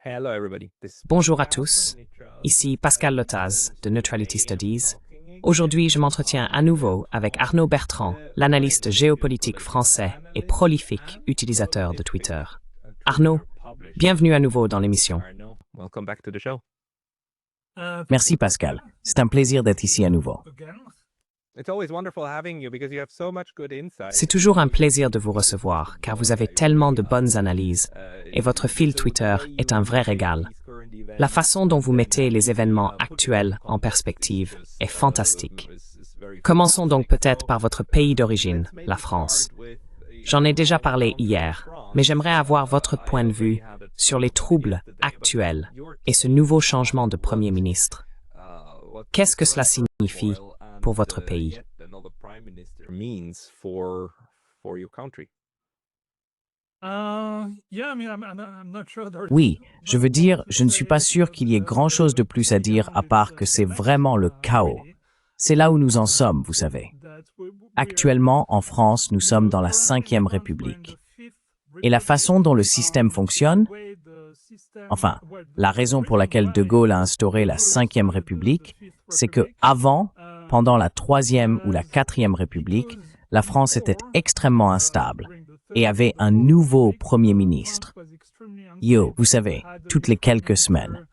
Hello everybody. Bonjour à tous, ici Pascal Lotaz de Neutrality Studies. Aujourd'hui, je m'entretiens à nouveau avec Arnaud Bertrand, l'analyste géopolitique français et prolifique utilisateur de Twitter. Arnaud, bienvenue à nouveau dans l'émission. Welcome back to the show. Merci Pascal, c'est un plaisir d'être ici à nouveau. It's always wonderful having you because you have so much good insight. C'est toujours un plaisir de vous recevoir car vous avez tellement de bonnes analyses et votre fil Twitter est un vrai régal. La façon dont vous mettez les événements actuels en perspective est fantastique. Commençons donc peut-être par votre pays d'origine, la France. J'en ai déjà parlé hier, mais j'aimerais avoir votre point de vue sur les troubles actuels et ce nouveau changement de Premier ministre. Qu'est-ce que cela signifie pour votre pays? Oui, je veux dire, je ne suis pas sûr qu'il y ait grand-chose de plus à dire à part que c'est vraiment le chaos. C'est là où nous en sommes, vous savez. Actuellement, en France, nous sommes dans la 5e République. Et la façon dont le système fonctionne, enfin, la raison pour laquelle De Gaulle a instauré la 5e République, c'est que avant, pendant la 3e ou la 4e République, la France était extrêmement instable et avait un nouveau Premier ministre. Vous savez, toutes les quelques semaines.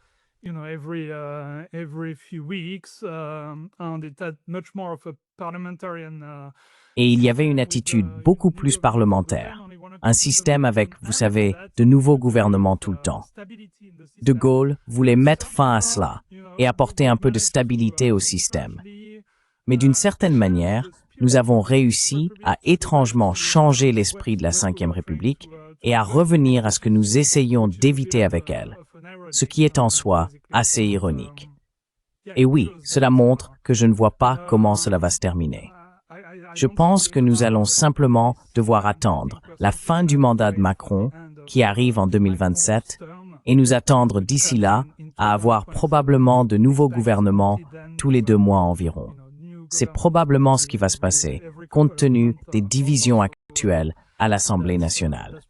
Et il y avait une attitude beaucoup plus parlementaire. Un système avec, vous savez, de nouveaux gouvernements tout le temps. De Gaulle voulait mettre fin à cela et apporter un peu de stabilité au système. Mais d'une certaine manière, nous avons réussi à étrangement changer l'esprit de la 5e République et à revenir à ce que nous essayions d'éviter avec elle, ce qui est en soi assez ironique. Et oui, cela montre que je ne vois pas comment cela va se terminer. Je pense que nous allons simplement devoir attendre la fin du mandat de Macron, qui arrive en 2027, et nous attendre d'ici là à avoir probablement de nouveaux gouvernements tous les 2 mois environ. C'est probablement ce qui va se passer, compte tenu des divisions actuelles à l'Assemblée nationale.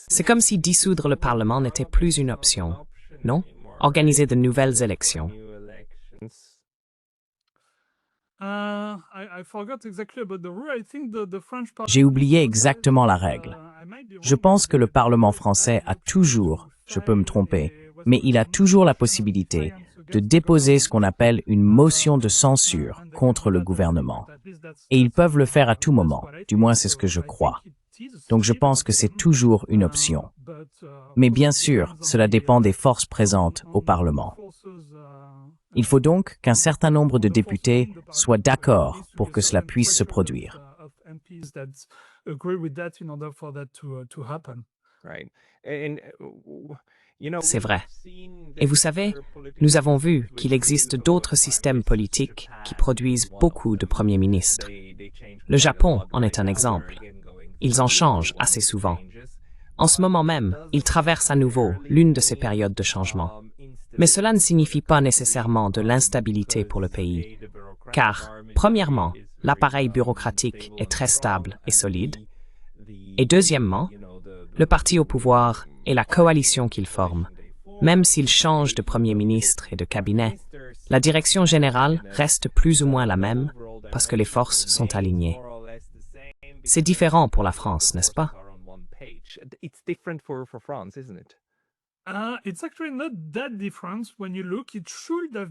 C'est comme si dissoudre le Parlement n'était plus une option, non? Organiser de nouvelles élections. J'ai oublié exactement la règle. Je pense que le Parlement français a toujours, je peux me tromper, mais il a toujours la possibilité de déposer ce qu'on appelle une motion de censure contre le gouvernement. Et ils peuvent le faire à tout moment, du moins c'est ce que je crois. Donc je pense que c'est toujours une option. Mais bien sûr, cela dépend des forces présentes au Parlement. Il faut donc qu'un certain nombre de députés soient d'accord pour que cela puisse se produire. C'est vrai. Et vous savez, nous avons vu qu'il existe d'autres systèmes politiques qui produisent beaucoup de premiers ministres. Le Japon en est un exemple. Ils en changent assez souvent. En ce moment même, ils traversent à nouveau l'une de ces périodes de changement. Mais cela ne signifie pas nécessairement de l'instabilité pour le pays. Car, premièrement, l'appareil bureaucratique est très stable et solide. Et deuxièmement, le parti au pouvoir et la coalition qu'il forme, même s'ils changent de Premier ministre et de cabinet, la direction générale reste plus ou moins la même parce que les forces sont alignées. C'est différent pour la France, n'est-ce pas?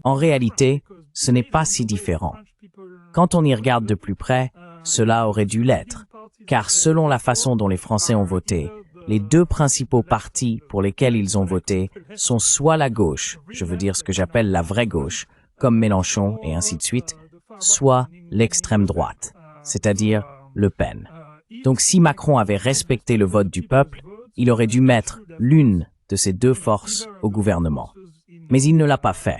En réalité, ce n'est pas si différent. Quand on y regarde de plus près, cela aurait dû l'être, car selon la façon dont les Français ont voté, les 2 principaux partis pour lesquels ils ont voté sont soit la gauche, je veux dire ce que j'appelle la vraie gauche, comme Mélenchon et ainsi de suite, soit l'extrême droite, c'est-à-dire Le Pen. Donc si Macron avait respecté le vote du peuple, il aurait dû mettre l'une de ces 2 forces au gouvernement. Mais il ne l'a pas fait.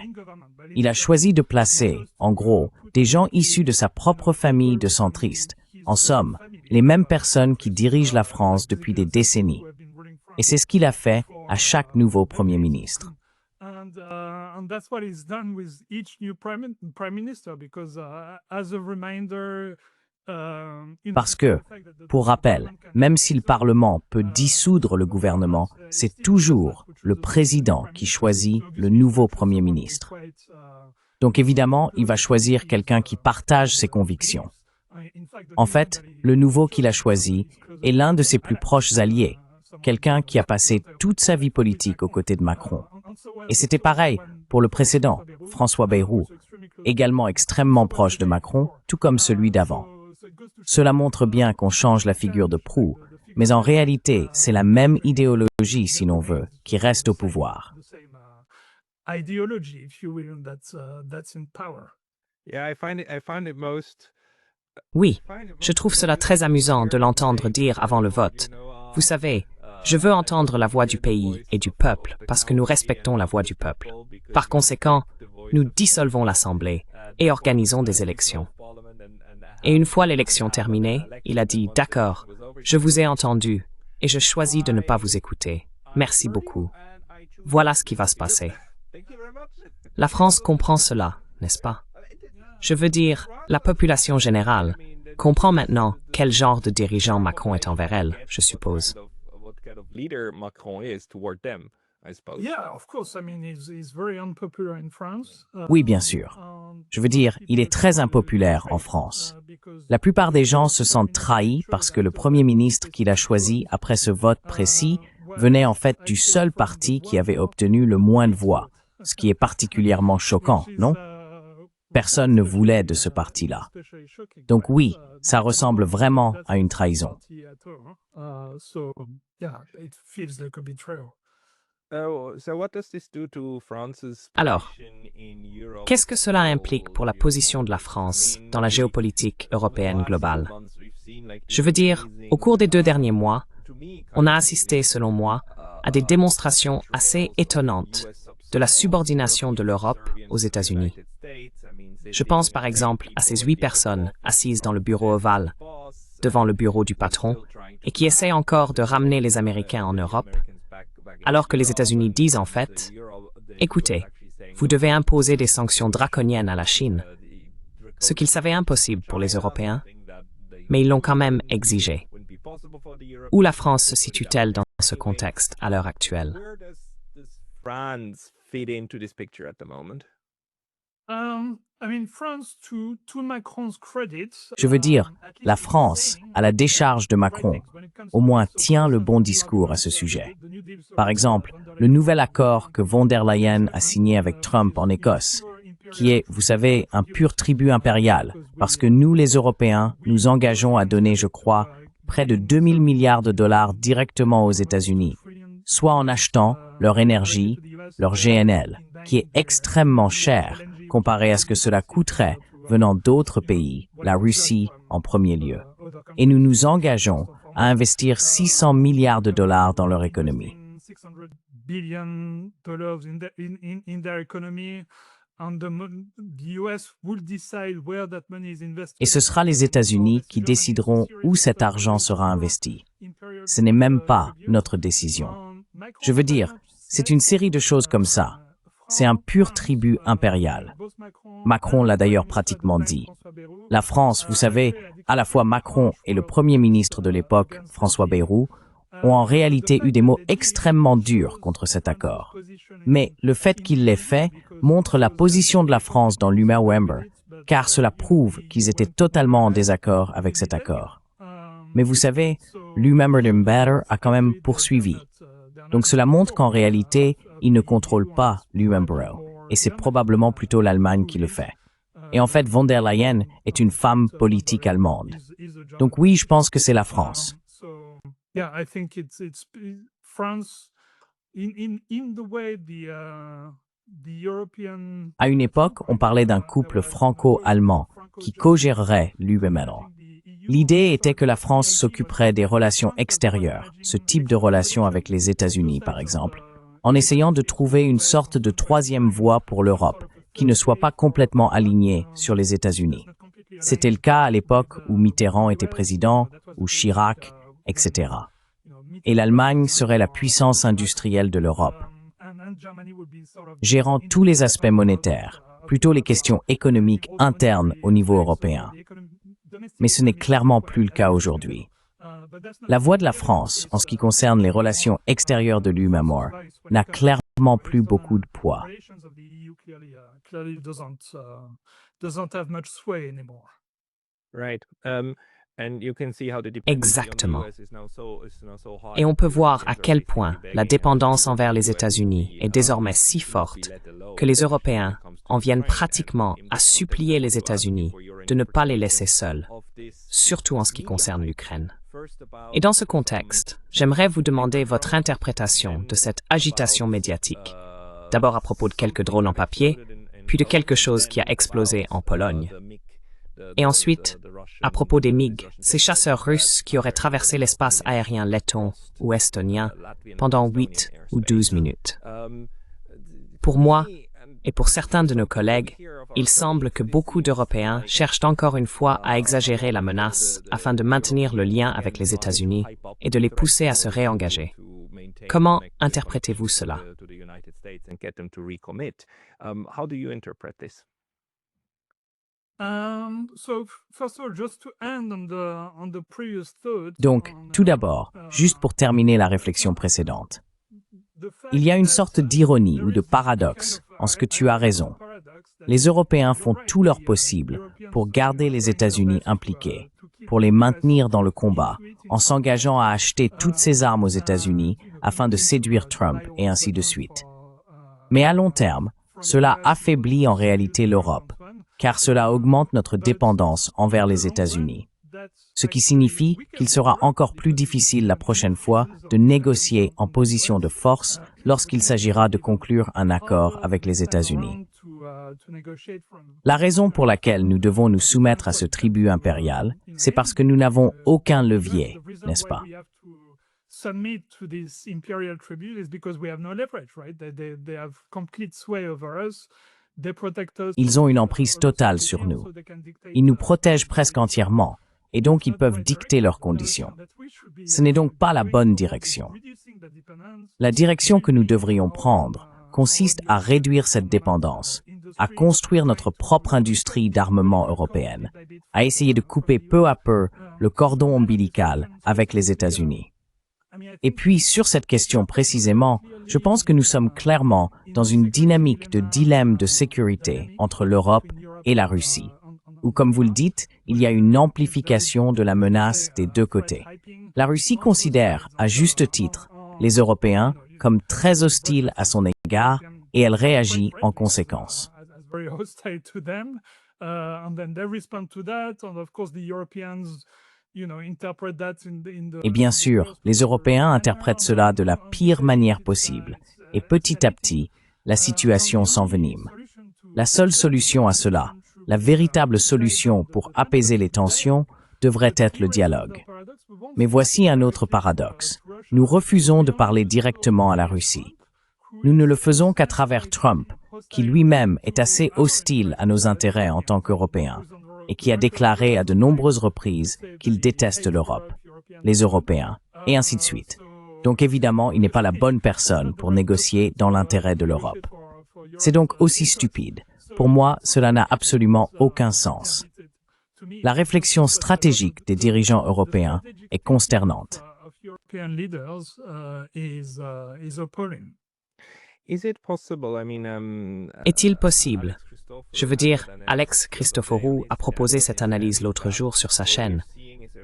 Il a choisi de placer, en gros, des gens issus de sa propre famille de centristes, en somme, les mêmes personnes qui dirigent la France depuis des décennies. Et c'est ce qu'il a fait à chaque nouveau Premier ministre. Parce que, pour rappel, même si le Parlement peut dissoudre le gouvernement, c'est toujours le président qui choisit le nouveau Premier ministre. Donc évidemment, il va choisir quelqu'un qui partage ses convictions. En fait, le nouveau qu'il a choisi est l'un de ses plus proches alliés, quelqu'un qui a passé toute sa vie politique aux côtés de Macron. Et c'était pareil pour le précédent, François Bayrou, également extrêmement proche de Macron, tout comme celui d'avant. Cela montre bien qu'on change la figure de proue, mais en réalité, c'est la même idéologie, si l'on veut, qui reste au pouvoir. Oui, je trouve cela très amusant de l'entendre dire avant le vote. Vous savez, je veux entendre la voix du pays et du peuple parce que nous respectons la voix du peuple. Par conséquent, nous dissolvons l'Assemblée et organisons des élections. Et une fois l'élection terminée, il a dit « D'accord, je vous ai entendu et je choisis de ne pas vous écouter. Merci beaucoup. » Voilà ce qui va se passer. La France comprend cela, n'est-ce pas? Je veux dire, la population générale comprend maintenant quel genre de dirigeant Macron est envers elle, je suppose. Oui, bien sûr. Je veux dire, il est très impopulaire en France. La plupart des gens se sentent trahis parce que le Premier ministre qu'il a choisi après ce vote précis venait en fait du seul parti qui avait obtenu le moins de voix, ce qui est particulièrement choquant, non? Personne ne voulait de ce parti-là. Donc oui, ça ressemble vraiment à une trahison. Alors, qu'est-ce que cela implique pour la position de la France dans la géopolitique européenne globale? Je veux dire, au cours des 2 derniers mois, on a assisté, selon moi, à des démonstrations assez étonnantes de la subordination de l'Europe aux États-Unis. Je pense par exemple à ces 8 personnes assises dans le bureau ovale, devant le bureau du patron, et qui essaient encore de ramener les Américains en Europe, alors que les États-Unis disent en fait, écoutez, vous devez imposer des sanctions draconiennes à la Chine, ce qu'ils savaient impossible pour les Européens, mais ils l'ont quand même exigé. Où la France se situe-t-elle dans ce contexte à l'heure actuelle? Je veux dire, la France, à la décharge de Macron, au moins tient le bon discours à ce sujet. Par exemple, le nouvel accord que von der Leyen a signé avec Trump en Écosse, qui est, vous savez, un pur tribut impérial, parce que nous, les Européens, nous engageons à donner, je crois, près de 2000 milliards de dollars directement aux États-Unis, soit en achetant leur énergie, leur GNL, qui est extrêmement cher comparé à ce que cela coûterait venant d'autres pays, la Russie en premier lieu. Et nous nous engageons à investir 600 milliards de dollars dans leur économie. Et ce sera les États-Unis qui décideront où cet argent sera investi. Ce n'est même pas notre décision. Je veux dire, c'est une série de choses comme ça. C'est un pur tribut impérial. Macron l'a d'ailleurs pratiquement dit. La France, vous savez, à la fois Macron et le Premier ministre de l'époque, François Bayrou, ont en réalité eu des mots extrêmement durs contre cet accord. Mais le fait qu'il l'ait fait montre la position de la France dans l'UMA-Wember, car cela prouve qu'ils étaient totalement en désaccord avec cet accord. Mais vous savez, l'UMA-Wember a quand même poursuivi. Donc cela montre qu'en réalité, il ne contrôle pas l'UMA-Bureau, et c'est probablement plutôt l'Allemagne qui le fait. Et en fait, von der Leyen est une femme politique allemande. Donc oui, je pense que c'est la France. À une époque, on parlait d'un couple franco-allemand qui co-gérerait l'UMA. L'idée était que la France s'occuperait des relations extérieures, ce type de relations avec les États-Unis par exemple, en essayant de trouver une sorte de troisième voie pour l'Europe, qui ne soit pas complètement alignée sur les États-Unis. C'était le cas à l'époque où Mitterrand était président, ou Chirac, etc. Et l'Allemagne serait la puissance industrielle de l'Europe, gérant tous les aspects monétaires, plutôt les questions économiques internes au niveau européen. mais ce n'est clairement plus le cas aujourd'hui. La voix de la France, en ce qui concerne les relations extérieures de l'UMMR, n'a clairement plus beaucoup de poids. Right. And you can see how the dependency on the Exactement. US is now so high. Et on peut voir à quel point la dépendance envers les États-Unis est désormais si forte que les Européens en viennent pratiquement à supplier les États-Unis de ne pas les laisser seuls, surtout en ce qui concerne l'Ukraine. Et dans ce contexte, j'aimerais vous demander votre interprétation de cette agitation médiatique. D'abord à propos de quelques drôles en papier, puis de quelque chose qui a explosé en Pologne. Et ensuite, à propos des MiG, ces chasseurs russes qui auraient traversé l'espace aérien letton ou estonien pendant 8 ou 12 minutes. Pour moi, et pour certains de nos collègues, il semble que beaucoup d'Européens cherchent encore une fois à exagérer la menace afin de maintenir le lien avec les États-Unis et de les pousser à se réengager. Comment interprétez-vous cela? How do you interpret this? Donc, tout d'abord, juste pour terminer la réflexion précédente, il y a une sorte d'ironie ou de paradoxe en ce que tu as raison. Les Européens font tout leur possible pour garder les États-Unis impliqués, pour les maintenir dans le combat, en s'engageant à acheter toutes ces armes aux États-Unis afin de séduire Trump et ainsi de suite. Mais à long terme, cela affaiblit en réalité l'Europe, car cela augmente notre dépendance envers les États-Unis. Ce qui signifie qu'il sera encore plus difficile la prochaine fois de négocier en position de force lorsqu'il s'agira de conclure un accord avec les États-Unis. La raison pour laquelle nous devons nous soumettre à ce tribut impérial, c'est parce que nous n'avons aucun levier, n'est-ce pas? Ils ont une emprise totale sur nous. Ils nous protègent presque entièrement, et donc ils peuvent dicter leurs conditions. Ce n'est donc pas la bonne direction. La direction que nous devrions prendre consiste à réduire cette dépendance, à construire notre propre industrie d'armement européenne, à essayer de couper peu à peu le cordon ombilical avec les États-Unis. Et puis, sur cette question précisément, je pense que nous sommes clairement dans une dynamique de dilemme de sécurité entre l'Europe et la Russie, où, comme vous le dites, il y a une amplification de la menace des deux côtés. La Russie considère, à juste titre, les Européens comme très hostiles à son égard et elle réagit en conséquence. Et bien sûr, les Européens interprètent cela de la pire manière possible, et petit à petit, la situation s'envenime. La seule solution à cela, la véritable solution pour apaiser les tensions, devrait être le dialogue. Mais voici un autre paradoxe. Nous refusons de parler directement à la Russie. Nous ne le faisons qu'à travers Trump, qui lui-même est assez hostile à nos intérêts en tant qu'Européens, et qui a déclaré à de nombreuses reprises qu'il déteste l'Europe, les Européens, et ainsi de suite. Donc évidemment, il n'est pas la bonne personne pour négocier dans l'intérêt de l'Europe. C'est donc aussi stupide. Pour moi, cela n'a absolument aucun sens. La réflexion stratégique des dirigeants européens est consternante. Est-il possible? Je veux dire, Alex Christoforou a proposé cette analyse l'autre jour sur sa chaîne,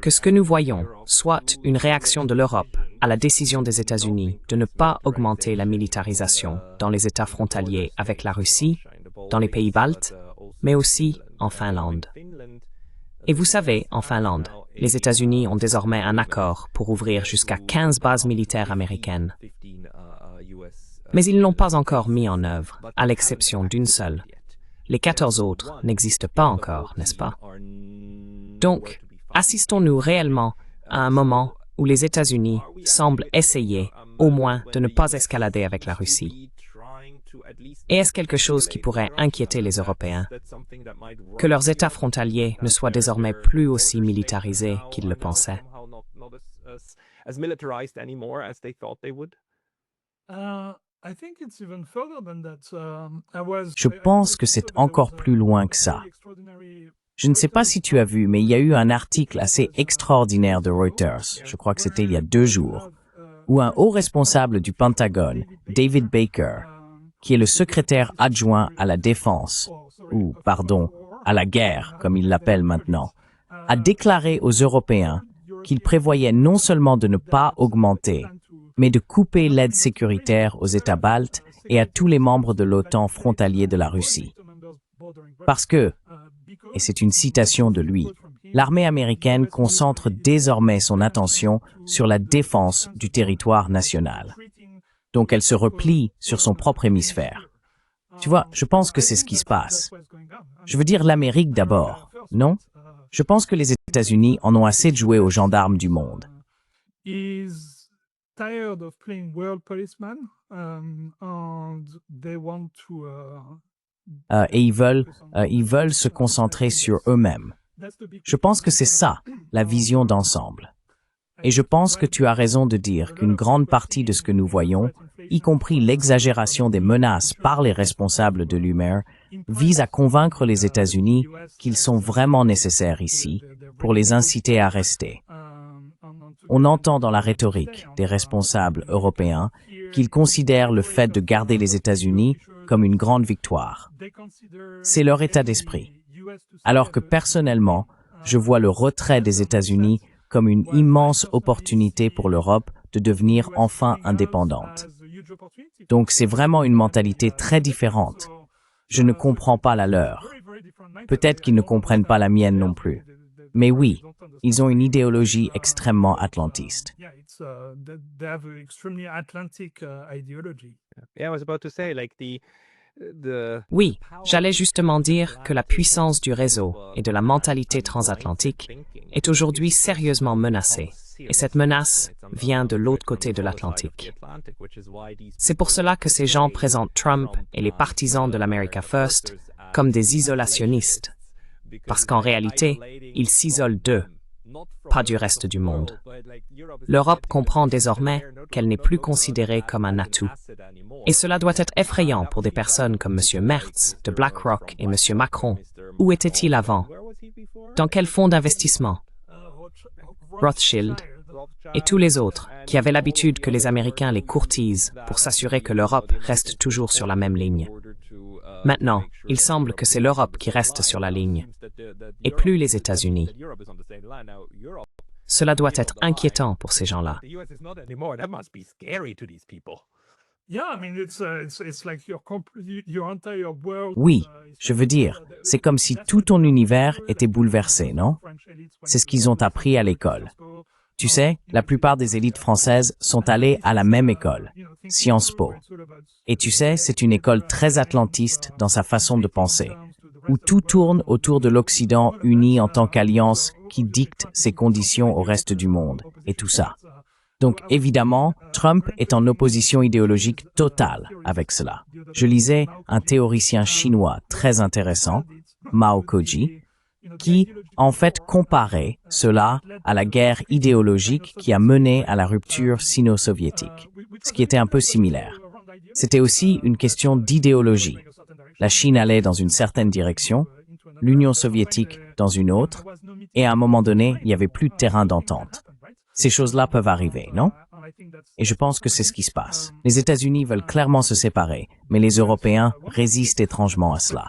que ce que nous voyons soit une réaction de l'Europe à la décision des États-Unis de ne pas augmenter la militarisation dans les États frontaliers avec la Russie, dans les pays baltes, mais aussi en Finlande. Et vous savez, en Finlande, les États-Unis ont désormais un accord pour ouvrir jusqu'à 15 bases militaires américaines. Mais ils ne l'ont pas encore mis en œuvre, à l'exception d'une seule. Les 14 autres n'existent pas encore, n'est-ce pas? Donc, assistons-nous réellement à un moment où les États-Unis semblent essayer, au moins, de ne pas escalader avec la Russie? Et est-ce quelque chose qui pourrait inquiéter les Européens? Que leurs États frontaliers ne soient désormais plus aussi militarisés qu'ils le pensaient? Je pense que c'est encore plus loin que ça. Je ne sais pas si tu as vu, mais il y a eu un article assez extraordinaire de Reuters, je crois que c'était il y a 2 jours, où un haut responsable du Pentagone, David Baker, qui est le secrétaire adjoint à la défense, ou, pardon, à la guerre, comme il l'appelle maintenant, a déclaré aux Européens qu'il prévoyait non seulement de ne pas augmenter, mais de couper l'aide sécuritaire aux États baltes et à tous les membres de l'OTAN frontaliers de la Russie. Parce que, et c'est une citation de lui, l'armée américaine concentre désormais son attention sur la défense du territoire national. Donc elle se replie sur son propre hémisphère. Tu vois, je pense que c'est ce qui se passe. Je veux dire l'Amérique d'abord, non? Je pense que les États-Unis en ont assez de jouer aux gendarmes du monde. Et ils veulent se concentrer sur eux-mêmes. Je pense que c'est ça, la vision d'ensemble. Et je pense que tu as raison de dire qu'une grande partie de ce que nous voyons, y compris l'exagération des menaces par les responsables de l'UMER, vise à convaincre les États-Unis qu'ils sont vraiment nécessaires ici pour les inciter à rester. On entend dans la rhétorique des responsables européens qu'ils considèrent le fait de garder les États-Unis comme une grande victoire. C'est leur état d'esprit. Alors que personnellement, je vois le retrait des États-Unis comme une immense opportunité pour l'Europe de devenir enfin indépendante. Donc c'est vraiment une mentalité très différente. Je ne comprends pas la leur. Peut-être qu'ils ne comprennent pas la mienne non plus. Mais oui, ils ont une idéologie extrêmement atlantiste. Oui, j'allais justement dire que la puissance du réseau et de la mentalité transatlantique est aujourd'hui sérieusement menacée, et cette menace vient de l'autre côté de l'Atlantique. C'est pour cela que ces gens présentent Trump et les partisans de l'America First comme des isolationnistes, parce qu'en réalité, ils s'isolent d'eux, pas du reste du monde. L'Europe comprend désormais qu'elle n'est plus considérée comme un atout. Et cela doit être effrayant pour des personnes comme M. Merz de BlackRock et M. Macron. Où était-il avant? Dans quel fonds d'investissement? Rothschild et tous les autres qui avaient l'habitude que les Américains les courtisent pour s'assurer que l'Europe reste toujours sur la même ligne. Maintenant, il semble que c'est l'Europe qui reste sur la ligne, et plus les États-Unis. Cela doit être inquiétant pour ces gens-là. Oui, je veux dire, c'est comme si tout ton univers était bouleversé, non? C'est ce qu'ils ont appris à l'école. Tu sais, la plupart des élites françaises sont allées à la même école, Sciences Po. Et tu sais, c'est une école très atlantiste dans sa façon de penser, où tout tourne autour de l'Occident uni en tant qu'alliance qui dicte ses conditions au reste du monde, et tout ça. Donc évidemment, Trump est en opposition idéologique totale avec cela. Je lisais un théoricien chinois très intéressant, Mao Koji, qui, en fait, comparait cela à la guerre idéologique qui a mené à la rupture sino-soviétique, ce qui était un peu similaire. C'était aussi une question d'idéologie. La Chine allait dans une certaine direction, l'Union soviétique dans une autre, et à un moment donné, il n'y avait plus de terrain d'entente. Ces choses-là peuvent arriver, non? Et je pense que c'est ce qui se passe. Les États-Unis veulent clairement se séparer, mais les Européens résistent étrangement à cela.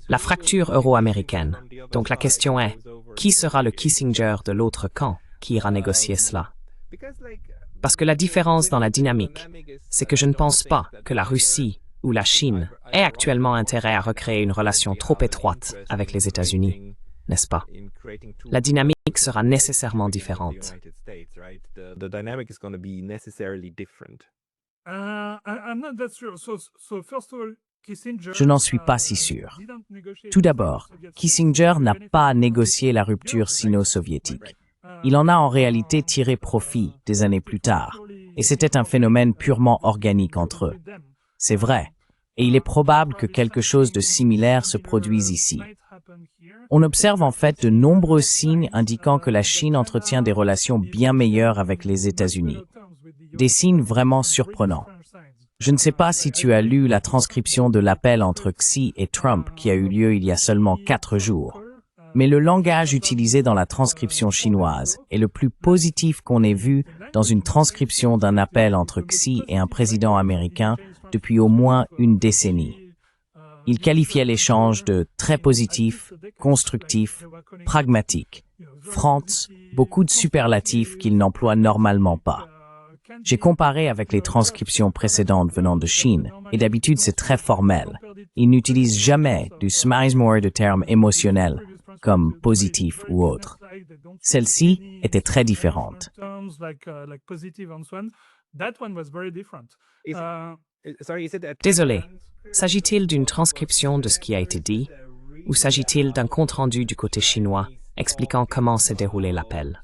La fracture euro-américaine. Donc la question est, qui sera le Kissinger de l'autre camp qui ira négocier cela? Parce que la différence dans la dynamique, c'est que je ne pense pas que la Russie ou la Chine ait actuellement intérêt à recréer une relation trop étroite avec les États-Unis, n'est-ce pas? La dynamique sera nécessairement différente. Je n'en suis pas si sûr. Tout d'abord, Kissinger n'a pas négocié la rupture sino-soviétique. Il en a en réalité tiré profit des années plus tard, et c'était un phénomène purement organique entre eux. C'est vrai, et il est probable que quelque chose de similaire se produise ici. On observe en fait de nombreux signes indiquant que la Chine entretient des relations bien meilleures avec les États-Unis. des signes vraiment surprenants. Je ne sais pas si tu as lu la transcription de l'appel entre Xi et Trump qui a eu lieu il y a seulement 4 jours. Mais le langage utilisé dans la transcription chinoise est le plus positif qu'on ait vu dans une transcription d'un appel entre Xi et un président américain depuis au moins une décennie. Il qualifiait l'échange de très positif, constructif, pragmatique. France, beaucoup de superlatifs qu'il n'emploie normalement pas. J'ai comparé avec les transcriptions précédentes venant de Chine, et d'habitude c'est très formel. Il n'utilise jamais du smizemore de termes émotionnels, comme positif ou autre. Celle-ci était très différente. Désolé, s'agit-il d'une transcription de ce qui a été dit, ou s'agit-il d'un compte-rendu du côté chinois expliquant comment s'est déroulé l'appel?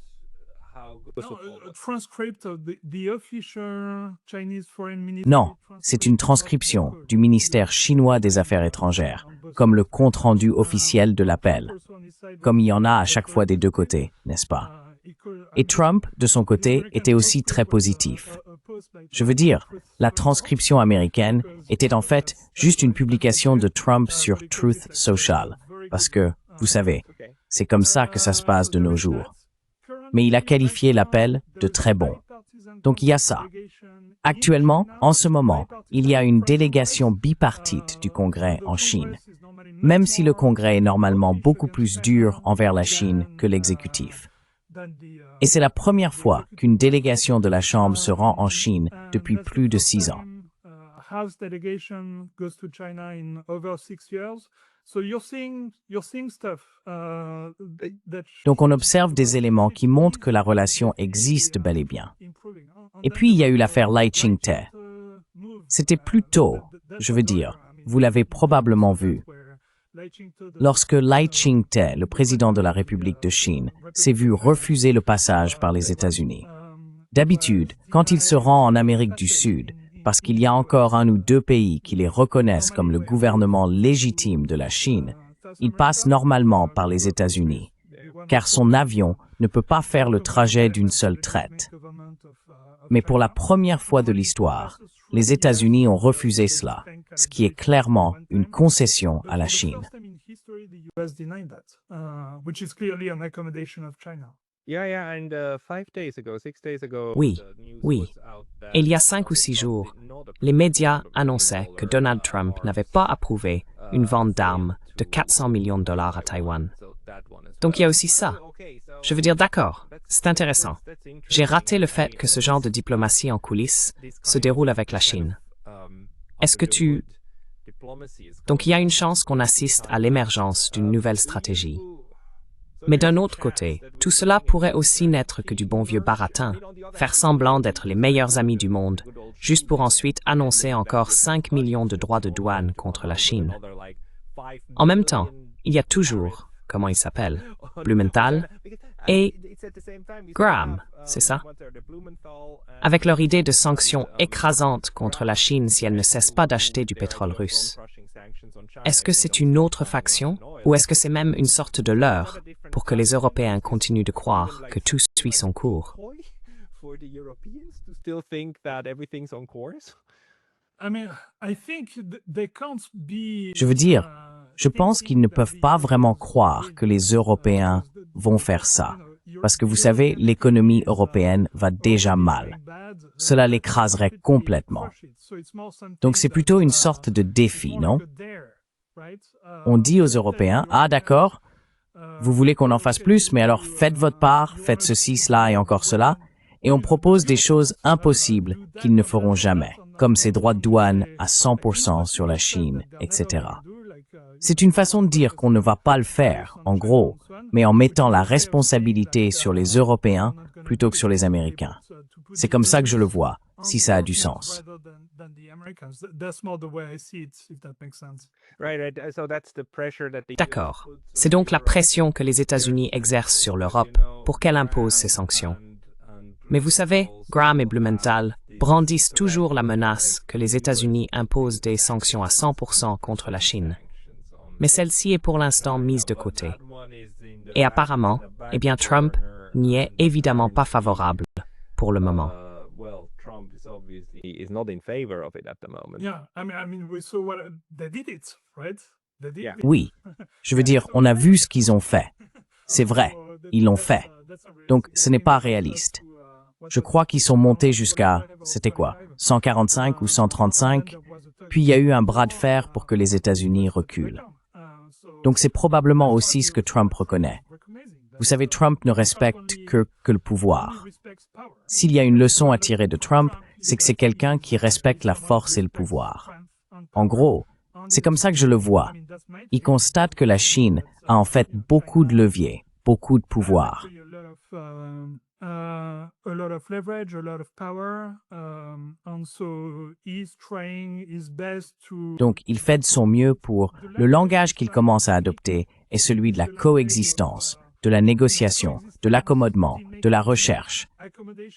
Non, c'est une transcription du ministère chinois des Affaires étrangères, comme le compte-rendu officiel de l'appel, comme il y en a à chaque fois des deux côtés, n'est-ce pas? Et Trump, de son côté, était aussi très positif. Je veux dire, la transcription américaine était en fait juste une publication de Trump sur Truth Social, parce que, vous savez, c'est comme ça que ça se passe de nos jours. Mais il a qualifié l'appel de très bon. Donc il y a ça. Actuellement, en ce moment, il y a une délégation bipartite du Congrès en Chine, même si le Congrès est normalement beaucoup plus dur envers la Chine que l'exécutif. Et c'est la première fois qu'une délégation de la Chambre se rend en Chine depuis plus de 6 ans. Donc on observe des éléments qui montrent que la relation existe bel et bien. Et puis il y a eu l'affaire Lai Ching-te. C'était plus tôt, je veux dire, vous l'avez probablement vu. Lorsque Lai Ching-te, le président de la République de Chine, s'est vu refuser le passage par les États-Unis. D'habitude, quand il se rend en Amérique du Sud, parce qu'il y a encore 1 ou 2 pays qui les reconnaissent comme le gouvernement légitime de la Chine, il passe normalement par les États-Unis, car son avion ne peut pas faire le trajet d'une seule traite. Mais pour la première fois de l'histoire, les États-Unis ont refusé cela, ce qui est clairement une concession à la Chine. Oui, oui. Et il y a 5 ou 6 jours, les médias annonçaient que Donald Trump n'avait pas approuvé une vente d'armes de 400 millions de dollars à Taïwan. Donc il y a aussi ça. Je veux dire, d'accord, c'est intéressant. J'ai raté le fait que ce genre de diplomatie en coulisses se déroule avec la Chine. Est-ce que tu... Donc il y a une chance qu'on assiste à l'émergence d'une nouvelle stratégie. Mais d'un autre côté, tout cela pourrait aussi n'être que du bon vieux baratin, faire semblant d'être les meilleurs amis du monde, juste pour ensuite annoncer encore 5 millions de droits de douane contre la Chine. En même temps, il y a toujours, comment il s'appelle, Blumenthal et Graham, c'est ça? Avec leur idée de sanctions écrasantes contre la Chine si elle ne cesse pas d'acheter du pétrole russe. Est-ce que c'est une autre faction ou est-ce que c'est même une sorte de leurre pour que les Européens continuent de croire que tout suit son cours? Je veux dire, je pense qu'ils ne peuvent pas vraiment croire que les Européens vont faire ça. Parce que vous savez, l'économie européenne va déjà mal. Cela l'écraserait complètement. Donc c'est plutôt une sorte de défi, non? On dit aux Européens, « Ah d'accord, vous voulez qu'on en fasse plus, mais alors faites votre part, faites ceci, cela et encore cela. » Et on propose des choses impossibles qu'ils ne feront jamais, comme ces droits de douane à 100% sur la Chine, etc. C'est une façon de dire qu'on ne va pas le faire, en gros, mais en mettant la responsabilité sur les Européens plutôt que sur les Américains. C'est comme ça que je le vois, si ça a du sens. D'accord. C'est donc la pression que les États-Unis exercent sur l'Europe pour qu'elle impose ces sanctions. Mais vous savez, Graham et Blumenthal brandissent toujours la menace que les États-Unis imposent des sanctions à 100% contre la Chine. Mais celle-ci est pour l'instant mise de côté. Et apparemment, eh bien Trump n'y est évidemment pas favorable pour le moment. is not in favor of it at the moment. Yeah, I mean, we saw what they did it, right? They did Yeah. it. Oui, je veux dire, on a vu ce qu'ils ont fait. C'est vrai, ils l'ont fait. Donc, ce n'est pas réaliste. Je crois qu'ils sont montés jusqu'à, c'était quoi, 145 ou 135, puis il y a eu un bras de fer pour que les États-Unis reculent. Donc c'est probablement aussi ce que Trump reconnaît. Vous savez, Trump ne respecte que le pouvoir. S'il y a une leçon à tirer de Trump, c'est que c'est quelqu'un qui respecte la force et le pouvoir. En gros, c'est comme ça que je le vois. Il constate que la Chine a en fait beaucoup de leviers, beaucoup de pouvoir. A lot of leverage, a lot of power, and so he's trying his best to. Donc, il fait de son mieux pour le langage qu'il commence à adopter est celui de la coexistence, de la négociation, de l'accommodement, de la recherche.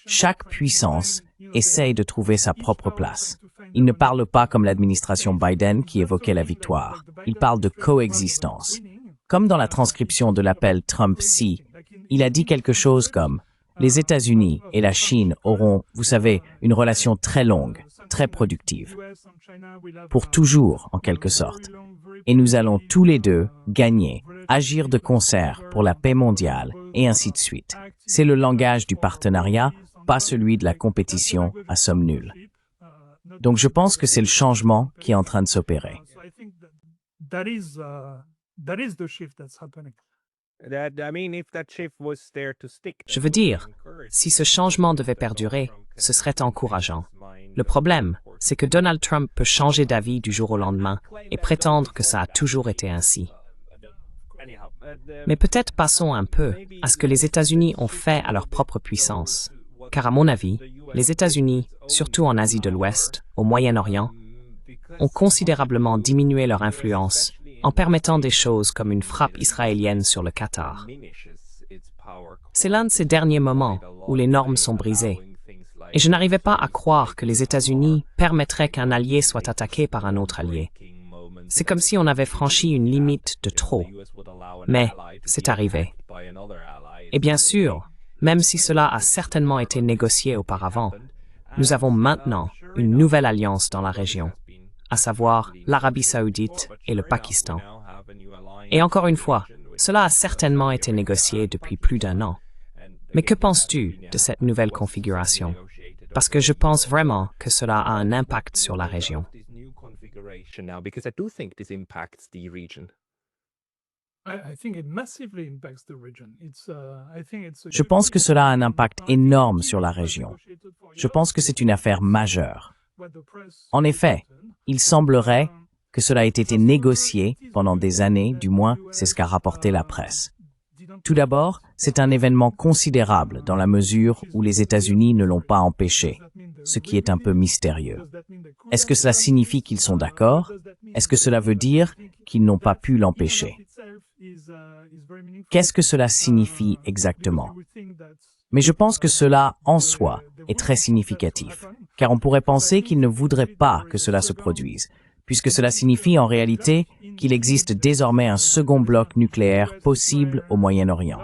Chaque puissance essaye de trouver sa propre place. Il ne parle pas comme l'administration Biden qui évoquait la victoire. Il parle de coexistence. Comme dans la transcription de l'appel Trump-C, il a dit quelque chose comme « Les États-Unis et la Chine auront, vous savez, une relation très longue, très productive, pour toujours, en quelque sorte. Et nous allons tous les deux gagner, agir de concert pour la paix mondiale, et ainsi de suite. » C'est le langage du partenariat, pas celui de la compétition à somme nulle. Donc je pense que c'est le changement qui est en train de s'opérer. That is the shift that's happening. Je veux dire, si ce changement devait perdurer, ce serait encourageant. Le problème, c'est que Donald Trump peut changer d'avis du jour au lendemain et prétendre que ça a toujours été ainsi. Mais peut-être passons un peu à ce que les États-Unis ont fait à leur propre puissance. Car à mon avis, les États-Unis, surtout en Asie de l'Ouest, au Moyen-Orient, ont considérablement diminué leur influence en permettant des choses comme une frappe israélienne sur le Qatar. C'est l'un de ces derniers moments où les normes sont brisées. Et je n'arrivais pas à croire que les États-Unis permettraient qu'un allié soit attaqué par un autre allié. C'est comme si on avait franchi une limite de trop. Mais c'est arrivé. Et bien sûr, même si cela a certainement été négocié auparavant, nous avons maintenant une nouvelle alliance dans la région, à savoir l'Arabie saoudite et le Pakistan. Et encore une fois, cela a certainement été négocié depuis plus d'un an. Mais que penses-tu de cette nouvelle configuration? Parce que je pense vraiment que cela a un impact sur la région. Je pense que cela a un impact énorme sur la région. Je pense que c'est une affaire majeure. En effet, il semblerait que cela ait été négocié pendant des années, du moins c'est ce qu'a rapporté la presse. Tout d'abord, c'est un événement considérable dans la mesure où les États-Unis ne l'ont pas empêché, ce qui est un peu mystérieux. Est-ce que cela signifie qu'ils sont d'accord? Est-ce que cela veut dire qu'ils n'ont pas pu l'empêcher? Qu'est-ce que cela signifie exactement? Mais je pense que cela, en soi, est très significatif, car on pourrait penser qu'ils ne voudraient pas que cela se produise, puisque cela signifie en réalité qu'il existe désormais un second bloc nucléaire possible au Moyen-Orient.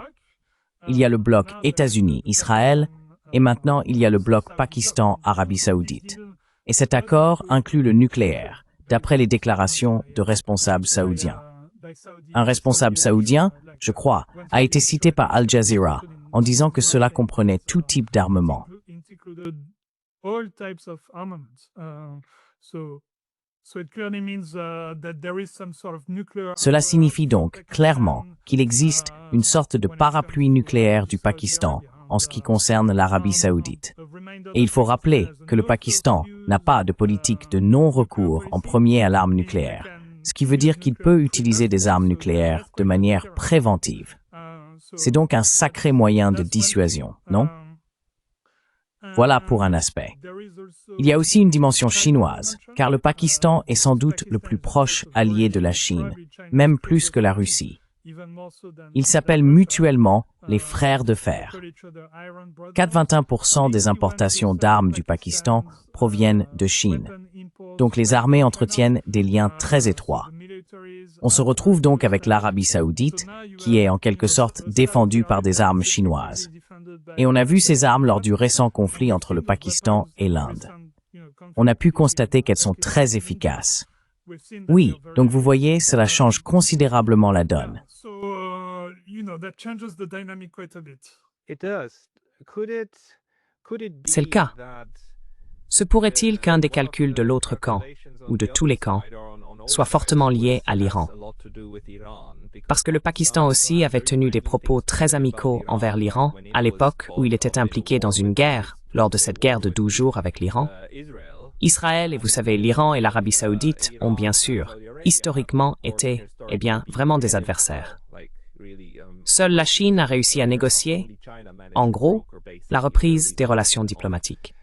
Il y a le bloc États-Unis-Israël, et maintenant il y a le bloc Pakistan-Arabie saoudite. Et cet accord inclut le nucléaire, d'après les déclarations de responsables saoudiens. Un responsable saoudien, je crois, a été cité par Al Jazeera en disant que cela comprenait tout type d'armement. Cela signifie donc clairement qu'il existe une sorte de parapluie nucléaire du Pakistan en ce qui concerne l'Arabie saoudite. Et il faut rappeler que le Pakistan n'a pas de politique de non-recours en premier à l'arme nucléaire, ce qui veut dire qu'il peut utiliser des armes nucléaires de manière préventive. C'est donc un sacré moyen de dissuasion, non? Voilà pour un aspect. Il y a aussi une dimension chinoise, car le Pakistan est sans doute le plus proche allié de la Chine, même plus que la Russie. Ils s'appellent mutuellement les frères de fer. 81% des importations d'armes du Pakistan proviennent de Chine. Donc les armées entretiennent des liens très étroits. On se retrouve donc avec l'Arabie saoudite, qui est en quelque sorte défendue par des armes chinoises. Et on a vu ces armes lors du récent conflit entre le Pakistan et l'Inde. on a pu constater qu'elles sont très efficaces. Oui, donc vous voyez, cela change considérablement la donne. C'est le cas. Se pourrait-il qu'un des calculs de l'autre camp, ou de tous les camps, soit fortement lié à l'Iran? Parce que le Pakistan aussi avait tenu des propos très amicaux envers l'Iran à l'époque où il était impliqué dans une guerre, lors de cette guerre de 12 jours avec l'Iran. Israël, et vous savez, l'Iran et l'Arabie Saoudite ont bien sûr, historiquement, été, vraiment des adversaires. Seule la Chine a réussi à négocier, en gros, la reprise des relations diplomatiques.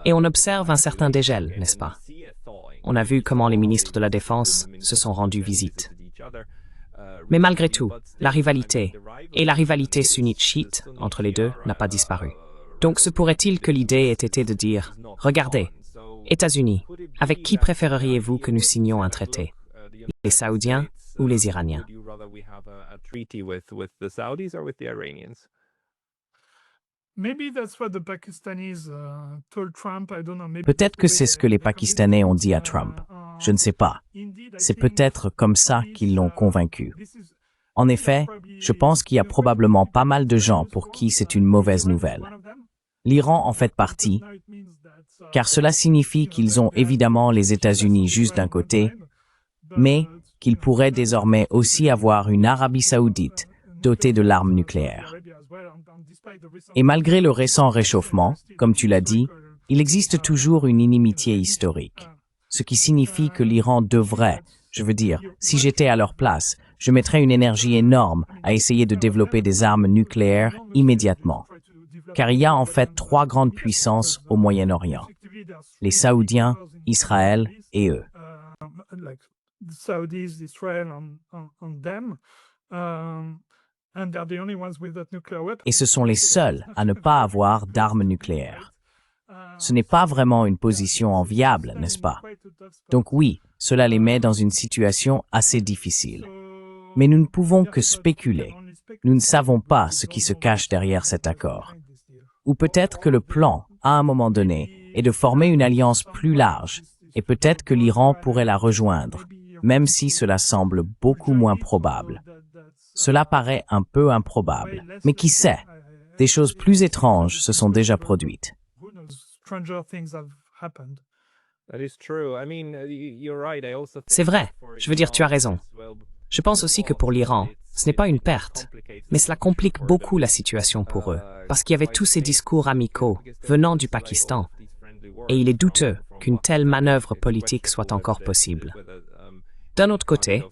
Et on observe un certain dégel, n'est-ce pas? On a vu comment les ministres de la Défense se sont rendus visite. Mais malgré tout, la rivalité, et la rivalité sunnite-chiite entre les deux, n'a pas disparu. Donc se pourrait-il que l'idée ait été de dire « Regardez, États-Unis, avec qui préféreriez-vous que nous signions un traité? Les Saoudiens ou les Iraniens ?» Peut-être que c'est ce que les Pakistanais ont dit à Trump. Je ne sais pas. C'est peut-être comme ça qu'ils l'ont convaincu. En effet, je pense qu'il y a probablement pas mal de gens pour qui c'est une mauvaise nouvelle. L'Iran en fait partie, car cela signifie qu'ils ont évidemment les États-Unis juste d'un côté, mais qu'ils pourraient désormais aussi avoir une Arabie Saoudite dotée de l'arme nucléaire. Et malgré le récent réchauffement, comme tu l'as dit, il existe toujours une inimitié historique. Ce qui signifie que l'Iran devrait, je veux dire, si j'étais à leur place, je mettrais une énergie énorme à essayer de développer des armes nucléaires immédiatement. Car il y a en fait 3 grandes puissances au Moyen-Orient. Les Saoudiens, Israël et eux. Et ce sont les seuls à ne pas avoir d'armes nucléaires. Ce n'est pas vraiment une position enviable, n'est-ce pas? Donc oui, cela les met dans une situation assez difficile. Mais nous ne pouvons que spéculer. Nous ne savons pas ce qui se cache derrière cet accord. Ou peut-être que le plan, à un moment donné, est de former une alliance plus large, et peut-être que l'Iran pourrait la rejoindre, même si cela semble beaucoup moins probable. Cela paraît un peu improbable, mais qui sait? Des choses plus étranges se sont déjà produites. C'est vrai, je veux dire, tu as raison. Je pense aussi que pour l'Iran, ce n'est pas une perte, mais cela complique beaucoup la situation pour eux, parce qu'il y avait tous ces discours amicaux venant du Pakistan, et il est douteux qu'une telle manœuvre politique soit encore possible. D'un autre côté,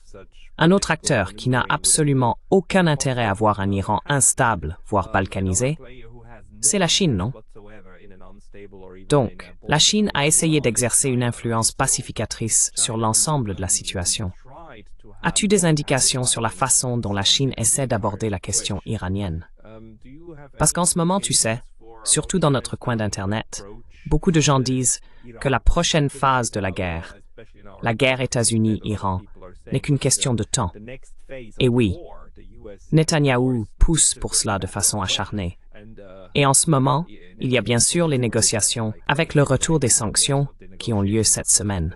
un autre acteur qui n'a absolument aucun intérêt à voir un Iran instable, voire balkanisé, c'est la Chine, non? Donc, la Chine a essayé d'exercer une influence pacificatrice sur l'ensemble de la situation. As-tu des indications sur la façon dont la Chine essaie d'aborder la question iranienne? Parce qu'en ce moment, tu sais, surtout dans notre coin d'Internet, beaucoup de gens disent que la prochaine phase de la guerre États-Unis-Iran, n'est qu'une question de temps. Et oui, Netanyahou pousse pour cela de façon acharnée. Et en ce moment, il y a bien sûr les négociations avec le retour des sanctions qui ont lieu cette semaine.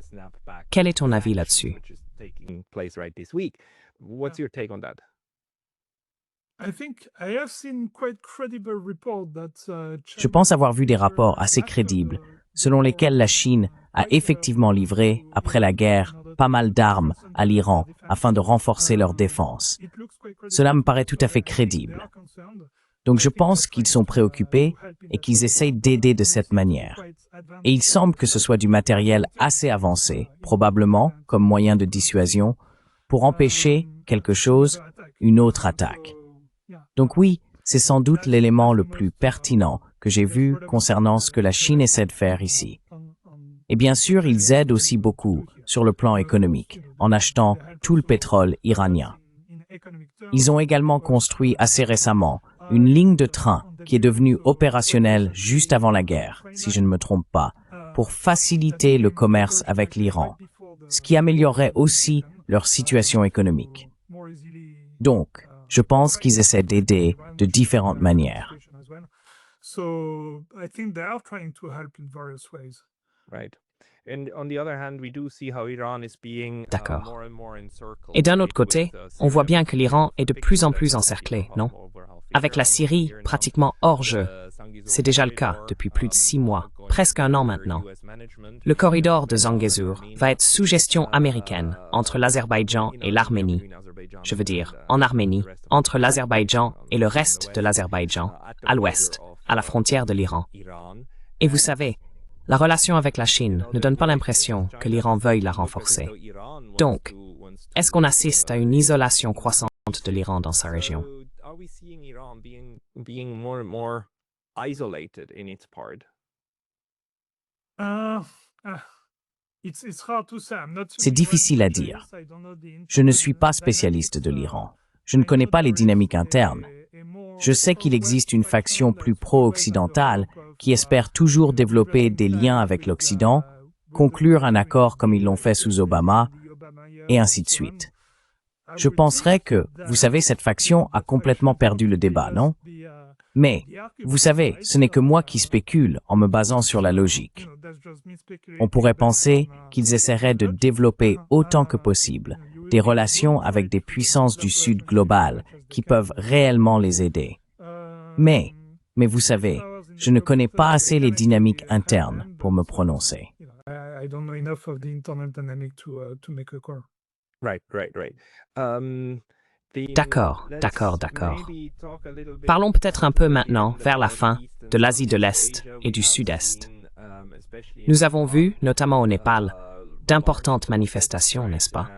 Quel est ton avis là-dessus? Je pense avoir vu des rapports assez crédibles selon lesquels la Chine a effectivement livré, après la guerre, pas mal d'armes à l'Iran afin de renforcer leur défense. Cela me paraît tout à fait crédible. Donc je pense qu'ils sont préoccupés et qu'ils essayent d'aider de cette manière. Et il semble que ce soit du matériel assez avancé, probablement comme moyen de dissuasion, pour empêcher quelque chose, une autre attaque. Donc oui, c'est sans doute l'élément le plus pertinent que j'ai vu concernant ce que la Chine essaie de faire ici. Et bien sûr, ils aident aussi beaucoup sur le plan économique, en achetant tout le pétrole iranien. Ils ont également construit assez récemment une ligne de train qui est devenue opérationnelle juste avant la guerre, si je ne me trompe pas, pour faciliter le commerce avec l'Iran, ce qui améliorerait aussi leur situation économique. Donc, je pense qu'ils essaient d'aider de différentes manières. D'accord. Et d'un autre côté, on voit bien que l'Iran est de plus en plus encerclé, non? Avec la Syrie pratiquement hors jeu. C'est déjà le cas depuis plus de 6 mois, presque un an maintenant. Le corridor de Zangezur va être sous gestion américaine entre l'Azerbaïdjan et l'Arménie. Je veux dire, en Arménie, entre l'Azerbaïdjan et le reste de l'Azerbaïdjan, à l'ouest, à la frontière de l'Iran. Et vous savez, la relation avec la Chine ne donne pas l'impression que l'Iran veuille la renforcer. Donc, est-ce qu'on assiste à une isolation croissante de l'Iran dans sa région? C'est difficile à dire. Je ne suis pas spécialiste de l'Iran. Je ne connais pas les dynamiques internes. Je sais qu'il existe une faction plus pro-occidentale qui espère toujours développer des liens avec l'Occident, conclure un accord comme ils l'ont fait sous Obama, et ainsi de suite. Je penserais que, vous savez, cette faction a complètement perdu le débat, non? Mais, vous savez, ce n'est que moi qui spécule en me basant sur la logique. On pourrait penser qu'ils essaieraient de développer autant que possible des relations avec des puissances du Sud global qui peuvent réellement les aider. Mais vous savez, je ne connais pas assez les dynamiques internes pour me prononcer. D'accord. Parlons peut-être un peu maintenant, vers la fin, de l'Asie de l'Est et du Sud-Est. Nous avons vu, notamment au Népal, d'importantes manifestations, n'est-ce pas?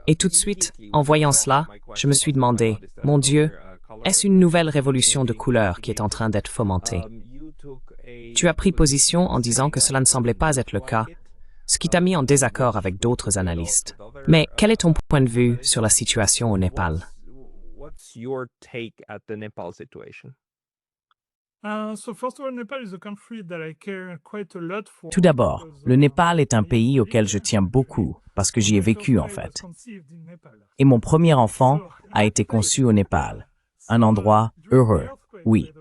Et tout de suite, en voyant cela, je me suis demandé, mon Dieu, est-ce une nouvelle révolution de couleurs qui est en train d'être fomentée? Tu as pris position en disant que cela ne semblait pas être le cas, ce qui t'a mis en désaccord avec d'autres analystes. Mais quel est ton point de vue sur la situation au Népal? Tout d'abord, le Népal est un pays auquel je tiens beaucoup, parce que j'y ai vécu en fait. Et mon premier enfant a été conçu au Népal, un endroit heureux, oui.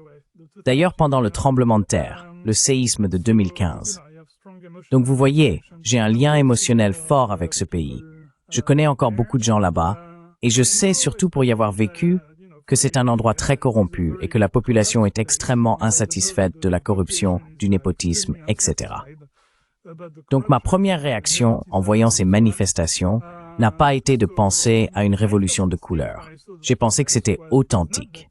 D'ailleurs pendant le tremblement de terre, le séisme de 2015. Donc vous voyez, j'ai un lien émotionnel fort avec ce pays. Je connais encore beaucoup de gens là-bas, et je sais surtout pour y avoir vécu que c'est un endroit très corrompu et que la population est extrêmement insatisfaite de la corruption, du népotisme, etc. Donc ma première réaction en voyant ces manifestations n'a pas été de penser à une révolution de couleur. J'ai pensé que c'était authentique.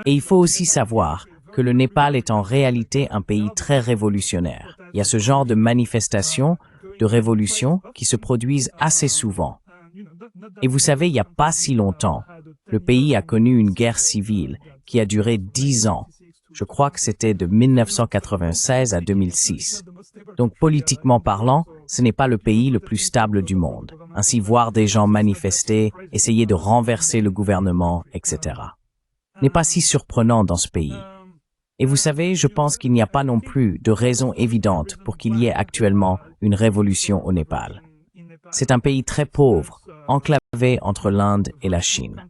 Et il faut aussi savoir que le Népal est en réalité un pays très révolutionnaire. Il y a ce genre de manifestations, de révolutions qui se produisent assez souvent. Et vous savez, il n'y a pas si longtemps, le pays a connu une guerre civile qui a duré 10 ans. Je crois que c'était de 1996 à 2006. Donc politiquement parlant, ce n'est pas le pays le plus stable du monde. Ainsi, voir des gens manifester, essayer de renverser le gouvernement, etc. n'est pas si surprenant dans ce pays. Et vous savez, je pense qu'il n'y a pas non plus de raison évidente pour qu'il y ait actuellement une révolution au Népal. C'est un pays très pauvre, enclavé entre l'Inde et la Chine.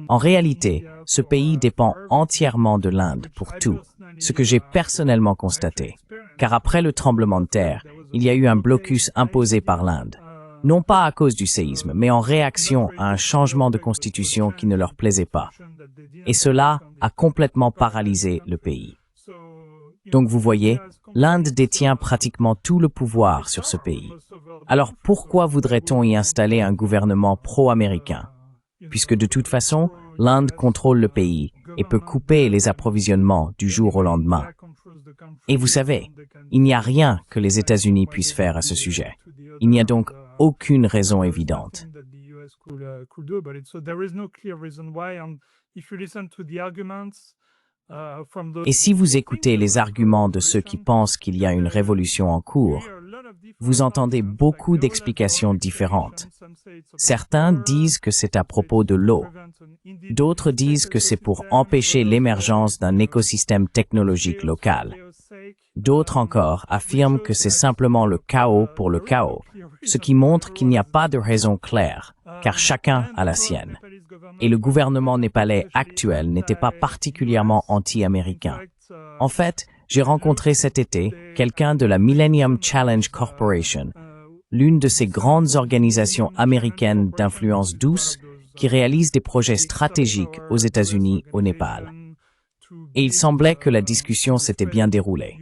En réalité, ce pays dépend entièrement de l'Inde pour tout, ce que j'ai personnellement constaté. Car après le tremblement de terre, il y a eu un blocus imposé par l'Inde. Non pas à cause du séisme, mais en réaction à un changement de constitution qui ne leur plaisait pas. Et cela a complètement paralysé le pays. Donc vous voyez, l'Inde détient pratiquement tout le pouvoir sur ce pays. Alors pourquoi voudrait-on y installer un gouvernement pro-américain? Puisque de toute façon, l'Inde contrôle le pays et peut couper les approvisionnements du jour au lendemain. Et vous savez, il n'y a rien que les États-Unis puissent faire à ce sujet. Il n'y a donc aucune raison évidente. Et si vous écoutez les arguments de ceux qui pensent qu'il y a une révolution en cours, vous entendez beaucoup d'explications différentes. Certains disent que c'est à propos de l'eau. D'autres disent que c'est pour empêcher l'émergence d'un écosystème technologique local. D'autres encore affirment que c'est simplement le chaos pour le chaos, ce qui montre qu'il n'y a pas de raison claire, car chacun a la sienne. Et le gouvernement népalais actuel n'était pas particulièrement anti-américain. En fait, j'ai rencontré cet été quelqu'un de la Millennium Challenge Corporation, l'une de ces grandes organisations américaines d'influence douce qui réalisent des projets stratégiques aux États-Unis, au Népal. Et il semblait que la discussion s'était bien déroulée.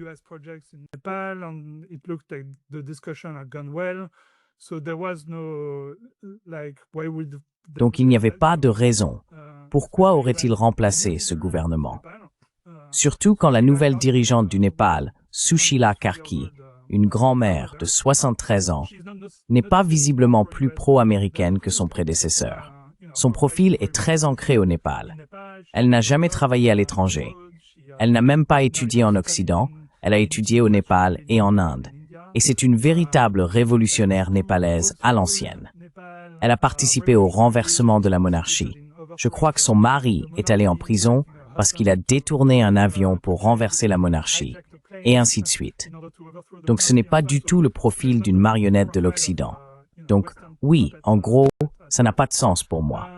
Donc il n'y avait pas de raison. Pourquoi aurait-il remplacé ce gouvernement? Surtout quand la nouvelle dirigeante du Népal, Sushila Karki, une grand-mère de 73 ans, n'est pas visiblement plus pro-américaine que son prédécesseur. Son profil est très ancré au Népal. Elle n'a jamais travaillé à l'étranger. Elle n'a même pas étudié en Occident, elle a étudié au Népal et en Inde. Et c'est une véritable révolutionnaire népalaise à l'ancienne. Elle a participé au renversement de la monarchie. Je crois que son mari est allé en prison parce qu'il a détourné un avion pour renverser la monarchie, et ainsi de suite. Donc ce n'est pas du tout le profil d'une marionnette de l'Occident. Donc oui, en gros, ça n'a pas de sens pour moi.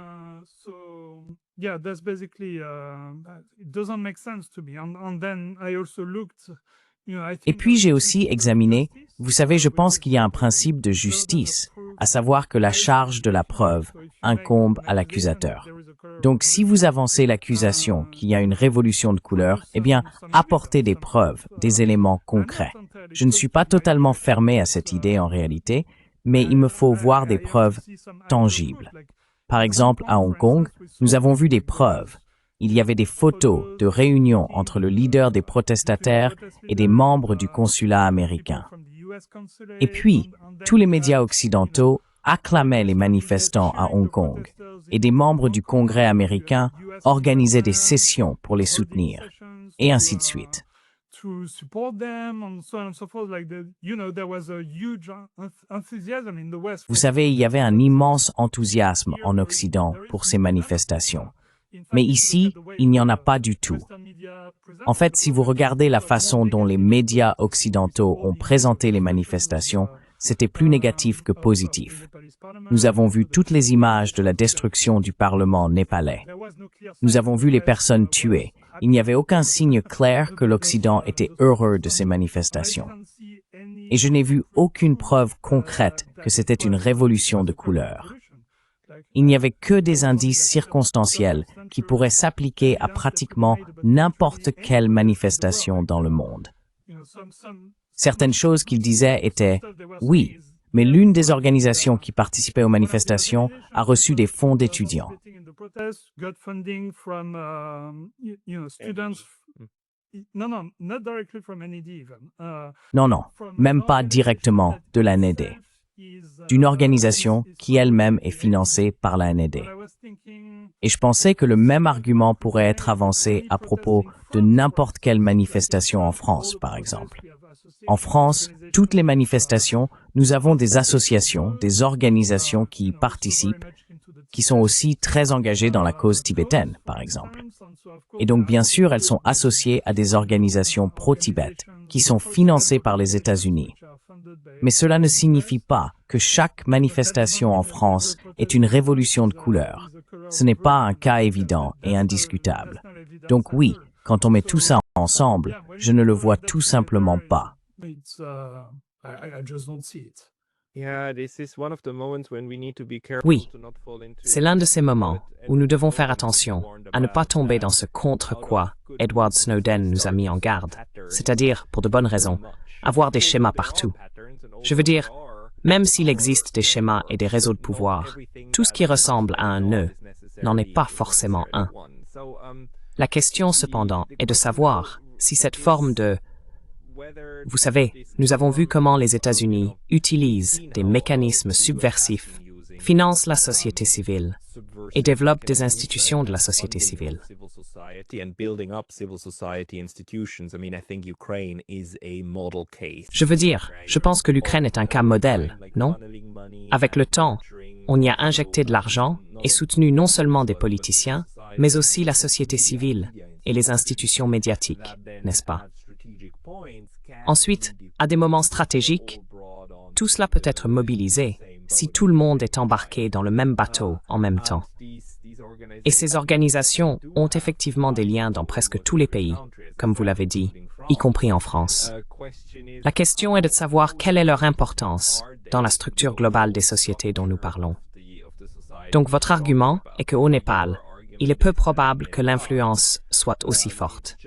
Et puis j'ai aussi examiné, vous savez, je pense qu'il y a un principe de justice, à savoir que la charge de la preuve incombe à l'accusateur. Donc si vous avancez l'accusation qu'il y a une révolution de couleur, eh bien, apportez des preuves, des éléments concrets. Je ne suis pas totalement fermé à cette idée en réalité, mais il me faut voir des preuves tangibles. Par exemple, à Hong Kong, nous avons vu des preuves. Il y avait des photos de réunions entre le leader des protestataires et des membres du consulat américain. Et puis, tous les médias occidentaux acclamaient les manifestants à Hong Kong, et des membres du Congrès américain organisaient des sessions pour les soutenir, et ainsi de suite. Vous savez, il y avait un immense enthousiasme en Occident pour ces manifestations. Mais ici, il n'y en a pas du tout. En fait, si vous regardez la façon dont les médias occidentaux ont présenté les manifestations, c'était plus négatif que positif. Nous avons vu toutes les images de la destruction du Parlement népalais. Nous avons vu les personnes tuées. Il n'y avait aucun signe clair que l'Occident était heureux de ces manifestations. Et je n'ai vu aucune preuve concrète que c'était une révolution de couleur. Il n'y avait que des indices circonstanciels qui pourraient s'appliquer à pratiquement n'importe quelle manifestation dans le monde. Certaines choses qu'il disait étaient « oui », mais l'une des organisations qui participaient aux manifestations a reçu des fonds d'étudiants. Non, même pas directement de la NED, d'une organisation qui elle-même est financée par la NED. Et je pensais que le même argument pourrait être avancé à propos de n'importe quelle manifestation en France, par exemple. En France, toutes les manifestations, nous avons des associations, des organisations qui y participent, qui sont aussi très engagées dans la cause tibétaine, par exemple. Et donc, bien sûr, elles sont associées à des organisations pro-Tibet, qui sont financées par les États-Unis. Mais cela ne signifie pas que chaque manifestation en France est une révolution de couleur. Ce n'est pas un cas évident et indiscutable. Donc oui, quand on met tout ça ensemble, je ne le vois tout simplement pas. Oui, c'est l'un de ces moments où nous devons faire attention à ne pas tomber dans ce contre quoi Edward Snowden nous a mis en garde, c'est-à-dire, pour de bonnes raisons, avoir des schémas partout. Je veux dire, même s'il existe des schémas et des réseaux de pouvoir, tout ce qui ressemble à un nœud n'en est pas forcément un. La question, cependant, est de savoir si cette forme de... Vous savez, nous avons vu comment les États-Unis utilisent des mécanismes subversifs, financent la société civile et développent des institutions de la société civile. Je veux dire, je pense que l'Ukraine est un cas modèle, non? Avec le temps, on y a injecté de l'argent et soutenu non seulement des politiciens, mais aussi la société civile et les institutions médiatiques, n'est-ce pas? Ensuite, à des moments stratégiques, tout cela peut être mobilisé si tout le monde est embarqué dans le même bateau en même temps. Et ces organisations ont effectivement des liens dans presque tous les pays, comme vous l'avez dit, y compris en France. La question est de savoir quelle est leur importance dans la structure globale des sociétés dont nous parlons. Donc votre argument est qu'au Népal, il est peu probable que l'influence soit aussi forte.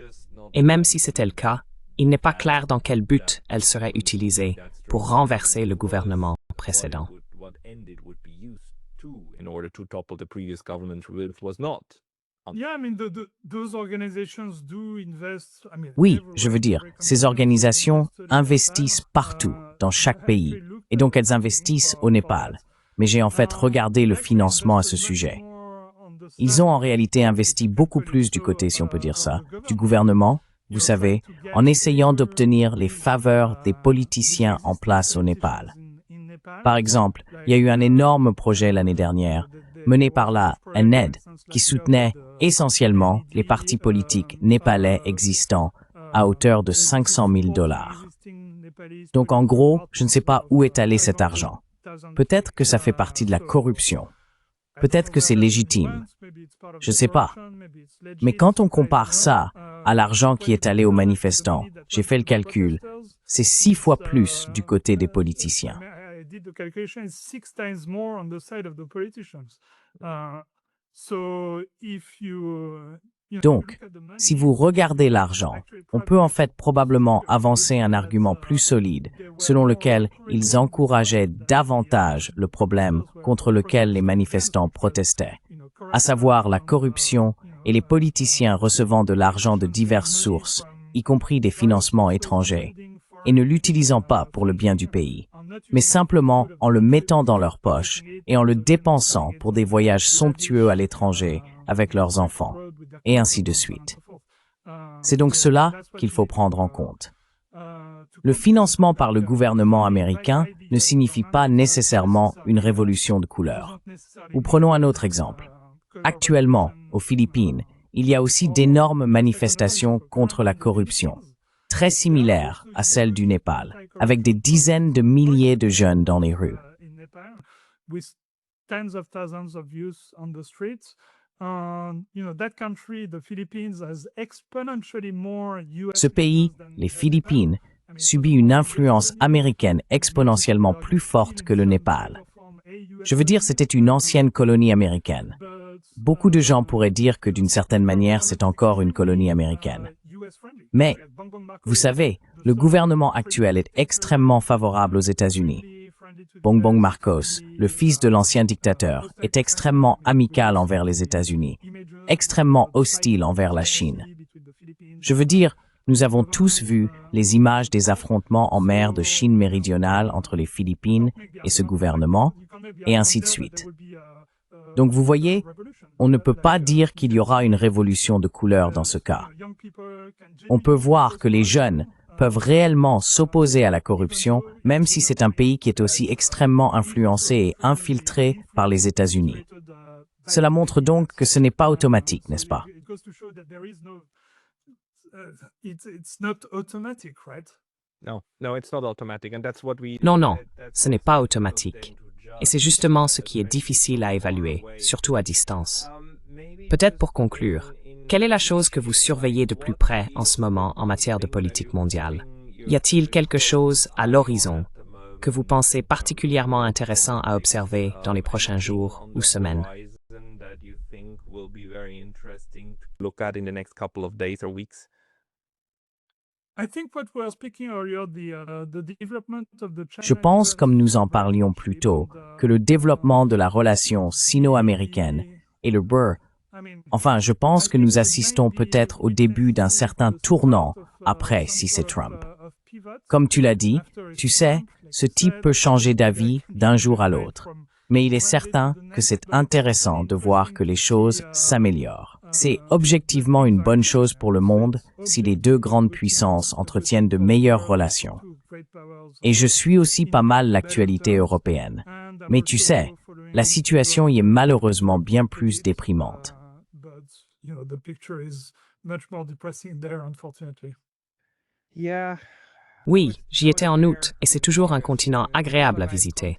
Et même si c'était le cas, il n'est pas clair dans quel but elle serait utilisée pour renverser le gouvernement précédent. Oui, je veux dire, ces organisations investissent partout, dans chaque pays, et donc elles investissent au Népal. Mais j'ai en fait regardé le financement à ce sujet. Ils ont en réalité investi beaucoup plus du côté, si on peut dire ça, du gouvernement, vous savez, en essayant d'obtenir les faveurs des politiciens en place au Népal. Par exemple, il y a eu un énorme projet l'année dernière, mené par la NED, qui soutenait essentiellement les partis politiques népalais existants à hauteur de 500 000 $. Donc en gros, je ne sais pas où est allé cet argent. Peut-être que ça fait partie de la corruption. Peut-être que c'est légitime. Je ne sais pas. Mais quand on compare ça à l'argent qui est allé aux manifestants, j'ai fait le calcul, c'est 6 fois plus du côté des politiciens. Donc, si vous regardez l'argent, on peut en fait probablement avancer un argument plus solide selon lequel ils encourageaient davantage le problème contre lequel les manifestants protestaient, à savoir la corruption et les politiciens recevant de l'argent de diverses sources, y compris des financements étrangers, et ne l'utilisant pas pour le bien du pays, mais simplement en le mettant dans leur poche et en le dépensant pour des voyages somptueux à l'étranger avec leurs enfants, et ainsi de suite. C'est donc cela qu'il faut prendre en compte. Le financement par le gouvernement américain ne signifie pas nécessairement une révolution de couleur. Ou prenons un autre exemple. Actuellement, aux Philippines, il y a aussi d'énormes manifestations contre la corruption, très similaires à celles du Népal, avec des dizaines de milliers de jeunes dans les rues. Ce pays, les Philippines, subit une influence américaine exponentiellement plus forte que le Népal. Je veux dire, c'était une ancienne colonie américaine. Beaucoup de gens pourraient dire que d'une certaine manière, c'est encore une colonie américaine. Mais, vous savez, le gouvernement actuel est extrêmement favorable aux États-Unis. Bongbong Marcos, le fils de l'ancien dictateur, est extrêmement amical envers les États-Unis, extrêmement hostile envers la Chine. Je veux dire, nous avons tous vu les images des affrontements en mer de Chine méridionale entre les Philippines et ce gouvernement, et ainsi de suite. Donc vous voyez, on ne peut pas dire qu'il y aura une révolution de couleur dans ce cas. On peut voir que les jeunes peuvent réellement s'opposer à la corruption, même si c'est un pays qui est aussi extrêmement influencé et infiltré par les États-Unis. Cela montre donc que ce n'est pas automatique, n'est-ce pas? Non, non, ce n'est pas automatique. Et c'est justement ce qui est difficile à évaluer, surtout à distance. Peut-être pour conclure, quelle est la chose que vous surveillez de plus près en ce moment en matière de politique mondiale? Y a-t-il quelque chose à l'horizon que vous pensez particulièrement intéressant à observer dans les prochains jours ou semaines? Je pense, comme nous en parlions plus tôt, que le développement de la relation sino-américaine et le BRIC, enfin, je pense que nous assistons peut-être au début d'un certain tournant après si c'est Trump. Comme tu l'as dit, tu sais, ce type peut changer d'avis d'un jour à l'autre. Mais il est certain que c'est intéressant de voir que les choses s'améliorent. C'est objectivement une bonne chose pour le monde si les deux grandes puissances entretiennent de meilleures relations. Et je suis aussi pas mal l'actualité européenne. Mais tu sais, la situation y est malheureusement bien plus déprimante. Oui, j'y étais en août et c'est toujours un continent agréable à visiter.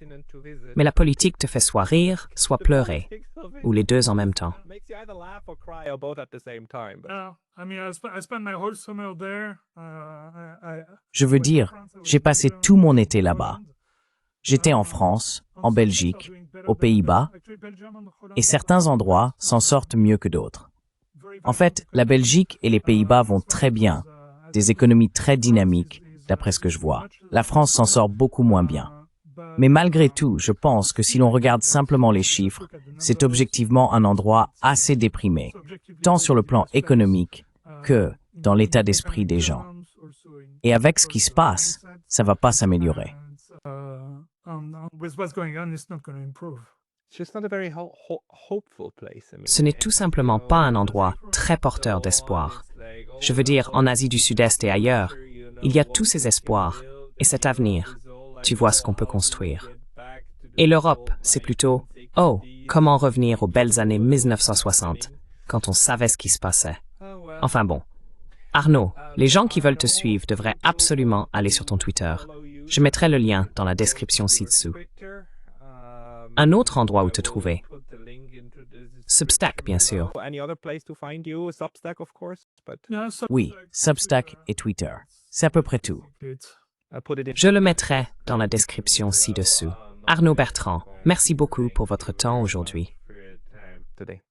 Mais la politique te fait soit rire, soit pleurer, ou les deux en même temps. I spent my whole summer there. Je veux dire, j'ai passé tout mon été là-bas. J'étais en France, en Belgique, aux Pays-Bas, et certains endroits s'en sortent mieux que d'autres. En fait, la Belgique et les Pays-Bas vont très bien, des économies très dynamiques, d'après ce que je vois. La France s'en sort beaucoup moins bien. Mais malgré tout, je pense que si l'on regarde simplement les chiffres, c'est objectivement un endroit assez déprimé, tant sur le plan économique que dans l'état d'esprit des gens. Et avec ce qui se passe, ça va pas s'améliorer. With what's going on, it's not going to improve. Ce n'est tout simplement pas un endroit très porteur d'espoir. Je veux dire, en Asie du Sud-Est et ailleurs, il y a tous ces espoirs et cet avenir. Tu vois ce qu'on peut construire. Et l'Europe, c'est plutôt « Oh, comment revenir aux belles années 1960, quand on savait ce qui se passait. » Enfin bon. Arnaud, les gens qui veulent te suivre devraient absolument aller sur ton Twitter. Je mettrai le lien dans la description ci-dessous. Un autre endroit où te trouver. Substack, bien sûr. Yeah, Oui, Substack et Twitter. C'est à peu près tout. Je le mettrai dans la description ci-dessous. Arnaud Bertrand, merci beaucoup pour votre temps aujourd'hui. Today.